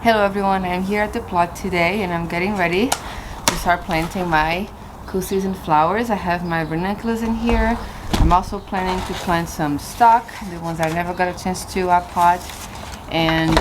Hello everyone, I'm here at the plot today and I'm getting ready to start planting my cool season flowers. I have my Ranunculus in here. I'm also planning to plant some stock, the ones I never got a chance to pot, and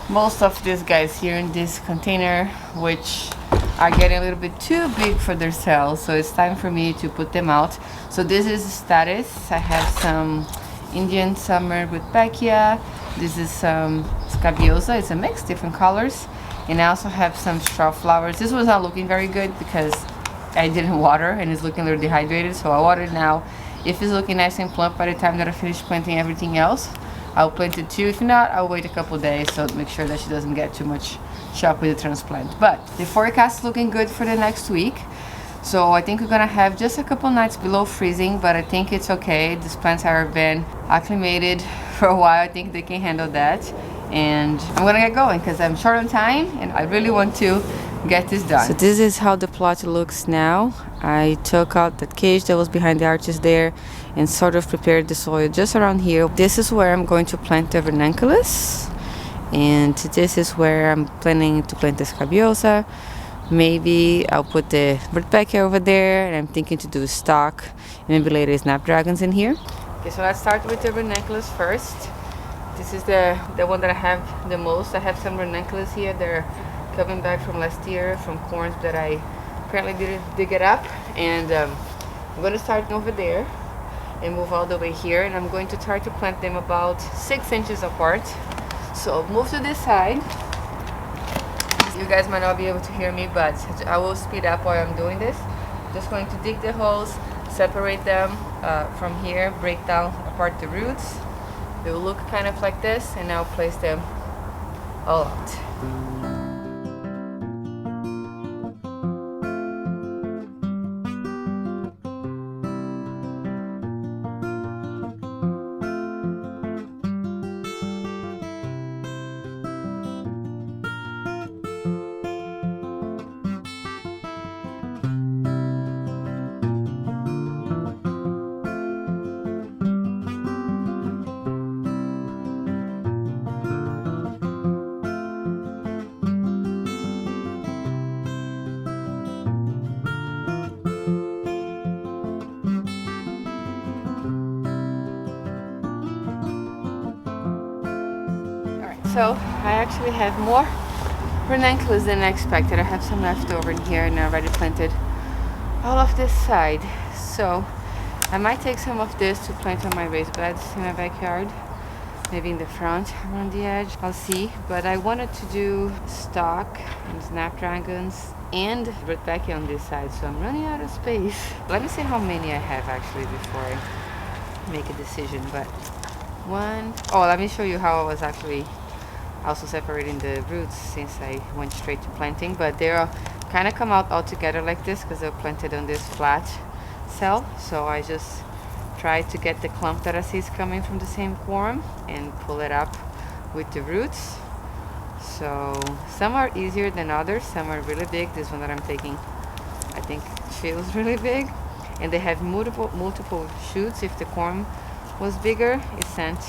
most of these guys here in this container, which are getting a little bit too big for their cells, so it's time for me to put them out. So this is the status. I have some Indian summer rudbeckia. This is some scabiosa. It's a mix, different colors. And I also have some strawflowers. This was not looking very good because I didn't water and it's looking a little dehydrated, so I water it now. If it's looking nice and plump by the time that I finish planting everything else, I'll plant it too. If not, I'll wait a couple days so to make sure that she doesn't get too much shock with the transplant. But the forecast is looking good for the next week. So I think we're gonna have just a couple nights below freezing, but I think it's okay. These plants have been acclimated for a while. I think they can handle that. And I'm gonna get going because I'm short on time and I really want to get this done. So this is how the plot looks now. I took out that cage that was behind the arches there and sort of prepared the soil just around here. This is where I'm going to plant the Ranunculus, and this is where I'm planning to plant the scabiosa. Maybe I'll put the rudbeckia over there, and I'm thinking to do stock and maybe later snapdragons in here. Okay, so let's start with the Ranunculus first. This is the one that I have the most. I have some Ranunculus here. They're coming back from last year from corns that I apparently didn't dig it up, and I'm going to start over there and move all the way here, and I'm going to try to plant them about 6 inches apart. So move to this side. You guys might not be able to hear me, but I will speed up while I'm doing this. Just going to dig the holes, separate them from here, break down apart the roots. They will look kind of like this, and I'll place them all out. So I actually have more Ranunculus than I expected. I have some left over in here and I already planted all of this side. So I might take some of this to plant on my raised beds in my backyard. Maybe in the front, around the edge. I'll see. But I wanted to do stock and snapdragons and rudbeckia on this side. So I'm running out of space. Let me see how many I have actually before I make a decision. But let me show you how I was actually also separating the roots since I went straight to planting, but they're kind of come out all together like this because they're planted on this flat cell. So I just try to get the clump that I see is coming from the same form and pull it up with the roots. So some are easier than others, some are really big. This one that I'm taking, I think, feels really big, and they have multiple shoots. If the corm was bigger, it sent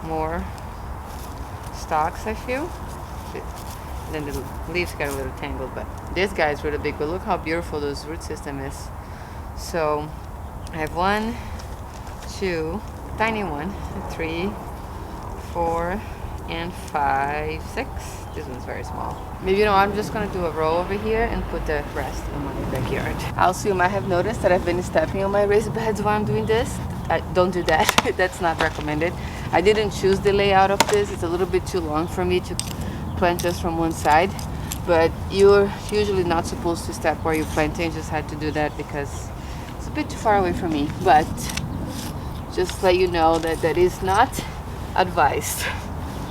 more stalks, I feel. Then the leaves got a little tangled, but this guy is really big. But look how beautiful this root system is. So I have 1, 2, tiny one, 3, 4, and 5, 6. This one's very small. Maybe I'm just gonna do a row over here and put the rest in my backyard. Also, you might have noticed that I've been stepping on my raised beds while I'm doing this. Don't do that. That's not recommended. I didn't choose the layout of this. It's a little bit too long for me to plant just from one side, but you're usually not supposed to step where you're planting. Just had to do that because it's a bit too far away from me. But just let you know that that is not advised.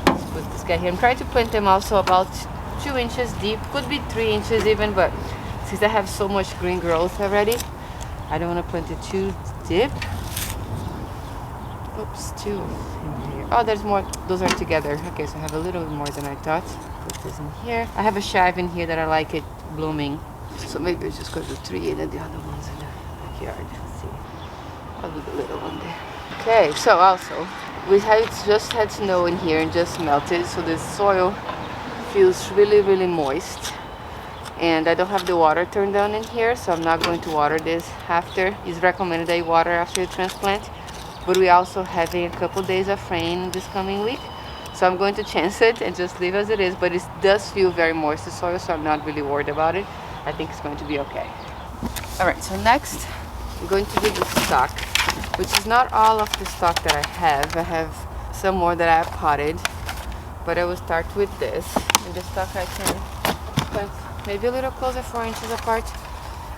Let's put this guy here. I'm trying to plant them also about 2 inches deep. Could be 3 inches even, but since I have so much green growth already, I don't want to plant it too deep. Oops, 2 in here. Oh, there's more. Those are together. Okay, so I have a little bit more than I thought. Put this in here. I have a chive in here that I like it blooming. So maybe it's just going to do 3 and then the other ones in the backyard. Let's see. I'll do the little one there. Okay, so also, we just had snow in here and just melted, so the soil feels really moist, and I don't have the water turned down in here, so I'm not going to water this after. It's recommended that you water after you transplant, but we also having a couple days of rain this coming week, so I'm going to chance it and just leave as it is. But it does feel very moist, the soil, so I'm not really worried about it. I think it's going to be okay. All right, so next I'm going to do the stock, which is not all of the stock that I have. I have some more that I have potted, but I will start with this. And the stock I can plant maybe a little closer, 4 inches apart.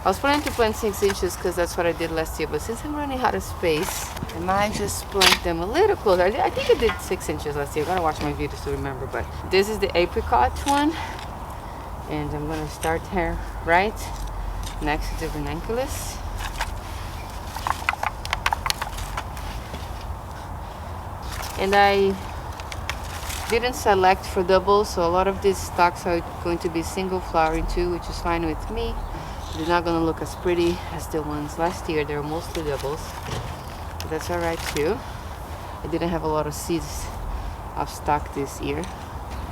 I was planning to plant 6 inches because that's what I did last year, but since I'm running out of space, I might just plant them a little closer. I think I did 6 inches last year. I'm gonna watch my videos to remember, but this is the apricot one, and I'm gonna start here right next to the ranunculus. And I didn't select for doubles, so a lot of these stalks are going to be single flowering too, which is fine with me. They're not gonna look as pretty as the ones last year. They were mostly doubles, but that's all right too. I didn't have a lot of seeds of stock this year.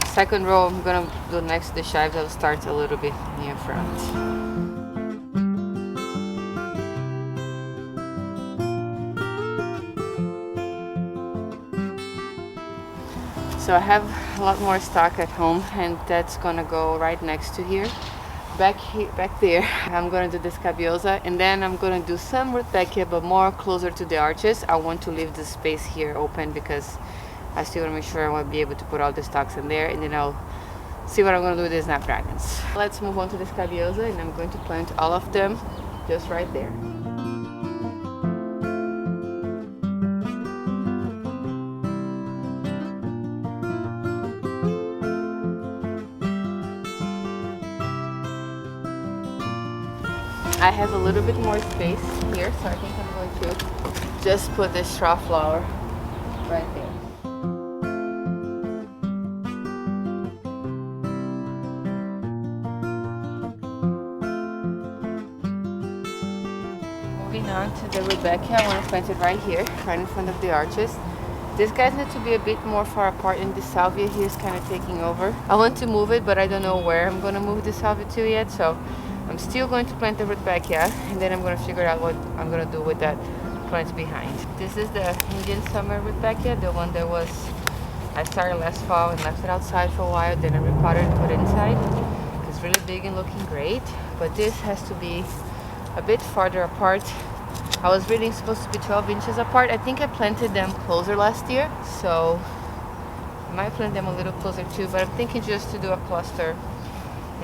Second row, I'm gonna do next to the chives. I'll start a little bit near front. So I have a lot more stock at home, and that's gonna go right next to here. Back there, I'm gonna do the scabiosa, and then I'm gonna do some rudbeckia, but more closer to the arches. I want to leave the space here open because I still wanna make sure I wanna be able to put all the stalks in there, and then I'll see what I'm gonna do with the snapdragons. Let's move on to the scabiosa, and I'm going to plant all of them just right there. I have a little bit more space here, so I think I'm going to just put the strawflower right there. Moving on to the rudbeckia, I want to plant it right here, right in front of the arches. These guys need to be a bit more far apart, and the salvia here is kind of taking over. I want to move it, but I don't know where I'm going to move the salvia to yet, so I'm still going to plant the rudbeckia, and then I'm going to figure out what I'm going to do with that plant behind. This is the Indian summer rudbeckia, the one that I started last fall and left it outside for a while, then I repotted and put it inside. It's really big and looking great, but this has to be a bit farther apart. I was reading it's supposed to be 12 inches apart. I think I planted them closer last year, so I might plant them a little closer too, but I'm thinking just to do a cluster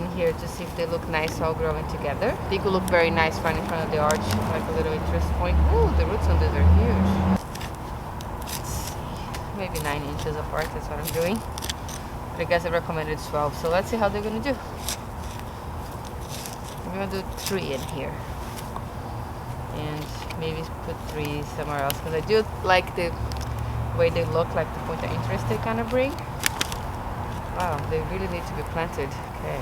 in here to see if they look nice all growing together. I think it will look very nice right in front of the arch, like a little interest point. Ooh, the roots on this are huge. Let's see, maybe 9 inches apart, that's what I'm doing. But I guess I recommended 12, so let's see how they're gonna do. I'm gonna do 3 in here, and maybe put 3 somewhere else, because I do like the way they look, like the point of interest they kind of bring. Wow, they really need to be planted. Okay.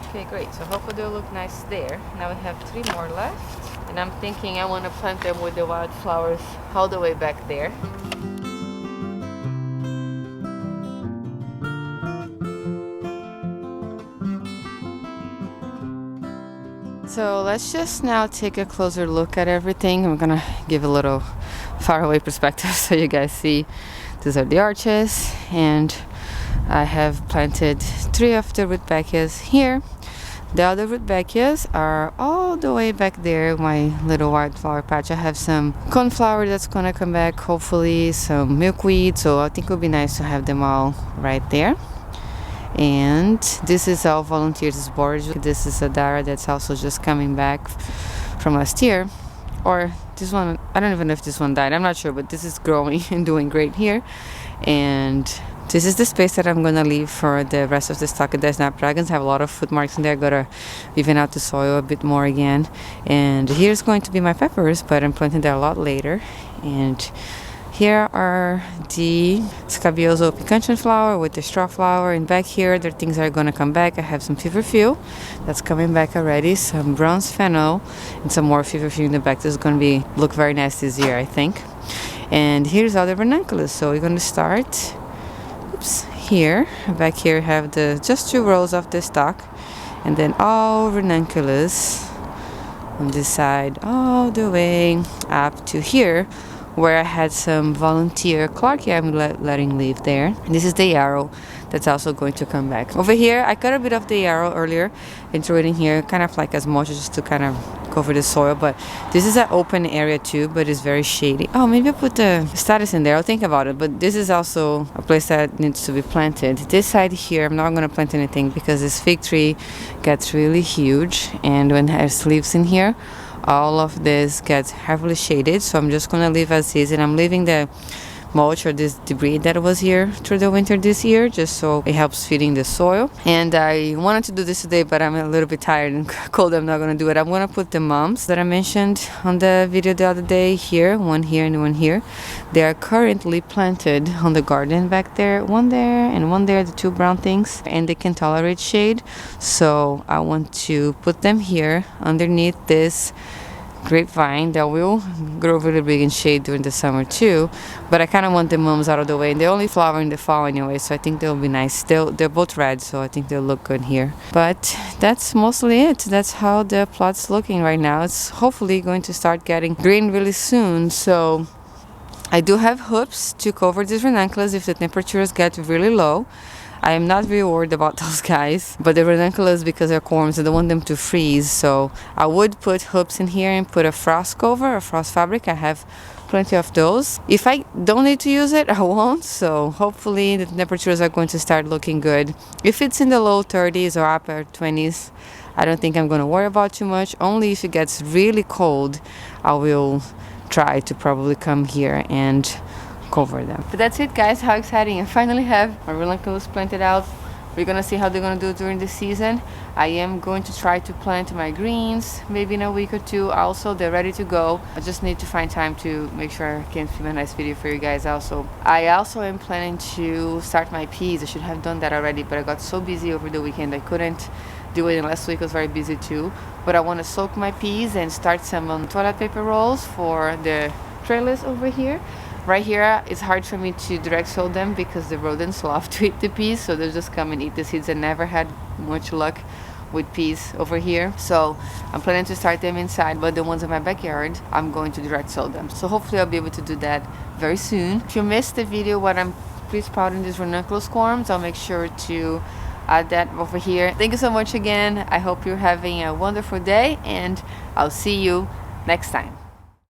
Okay, great. So hopefully they'll look nice there. Now we have 3 more left. And I'm thinking I want to plant them with the wildflowers all the way back there. So let's just now take a closer look at everything. I'm gonna give a little faraway perspective so you guys see. These are the arches, and I have planted 3 of the rudbeckias here. The other rudbeckias are all the way back there, my little wildflower patch. I have some coneflower that's gonna come back, hopefully some milkweed, so I think it would be nice to have them all right there. And this is all volunteers borage. This is a dara that's also just coming back from last year, or this one, I don't even know if this one died, I'm not sure, but this is growing and doing great here. And this is the space that I'm gonna leave for the rest of the stock. The snapdragons have a lot of footmarks in there. Gotta even out the soil a bit more again. And here's going to be my peppers, but I'm planting that a lot later. And here are the scabiosa pincushion flower with the strawflower, and back here the things are gonna come back. I have some feverfew that's coming back already, some bronze fennel, and some more feverfew in the back. This is gonna look very nice this year, I think. And here's all the ranunculus. So we're going to start, oops, here. Back here have the just 2 rows of the stalk, and then all ranunculus on this side all the way up to here, where I had some volunteer Clarkia I'm letting live there. And this is the yarrow that's also going to come back. Over here, I cut a bit of the yarrow earlier and threw it in here, kind of like as mulch, just to kind of cover the soil. But this is an open area too, but it's very shady. Oh, maybe I'll put the status in there. I'll think about it. But this is also a place that needs to be planted. This side here, I'm not going to plant anything because this fig tree gets really huge. And when it has leaves in here, all of this gets heavily shaded, so I'm just gonna leave as is, and I'm leaving the mulch or this debris that was here through the winter this year, just so it helps feeding the soil. And I wanted to do this today, but I'm a little bit tired and cold. I'm not gonna do it. I'm gonna put the mums that I mentioned on the video the other day here, one here and one here. They are currently planted on the garden back there, one there and one there, the 2 brown things, and they can tolerate shade, so I want to put them here underneath this grapevine that will grow really big in shade during the summer too. But I kind of want the mums out of the way, and they only flower in the fall anyway, so I think they'll be nice. They're both red, so I think they'll look good here. But that's mostly it. That's how the plot's looking right now. It's hopefully going to start getting green really soon, so I do have hoops to cover these ranunculus if the temperatures get really low. I am not really worried about those guys, but the ranunculus, because they're corms, I don't want them to freeze, so I would put hoops in here and put a frost cover, a frost fabric. I have plenty of those. If I don't need to use it, I won't, so hopefully the temperatures are going to start looking good. If it's in the low 30s or upper 20s, I don't think I'm going to worry about too much. Only if it gets really cold, I will try to probably come here and cover them. But that's it, guys. How exciting. I finally have my ranunculus planted out. We're gonna see how they're gonna do during the season. I am going to try to plant my greens maybe in a week or 2. Also, they're ready to go. I just need to find time to make sure I can film a nice video for you guys. I also am planning to start my peas. I should have done that already, but I got so busy over the weekend I couldn't do it, and last week was very busy too. But I want to soak my peas and start some on toilet paper rolls for the trellis over here. Right here, it's hard for me to direct sow them because the rodents love to eat the peas, so they'll just come and eat the seeds. I never had much luck with peas over here, so I'm planning to start them inside, but the ones in my backyard, I'm going to direct sow them. So hopefully I'll be able to do that very soon. If you missed the video what I'm pre-sprouting these ranunculus corms, I'll make sure to add that over here. Thank you so much again. I hope you're having a wonderful day, and I'll see you next time.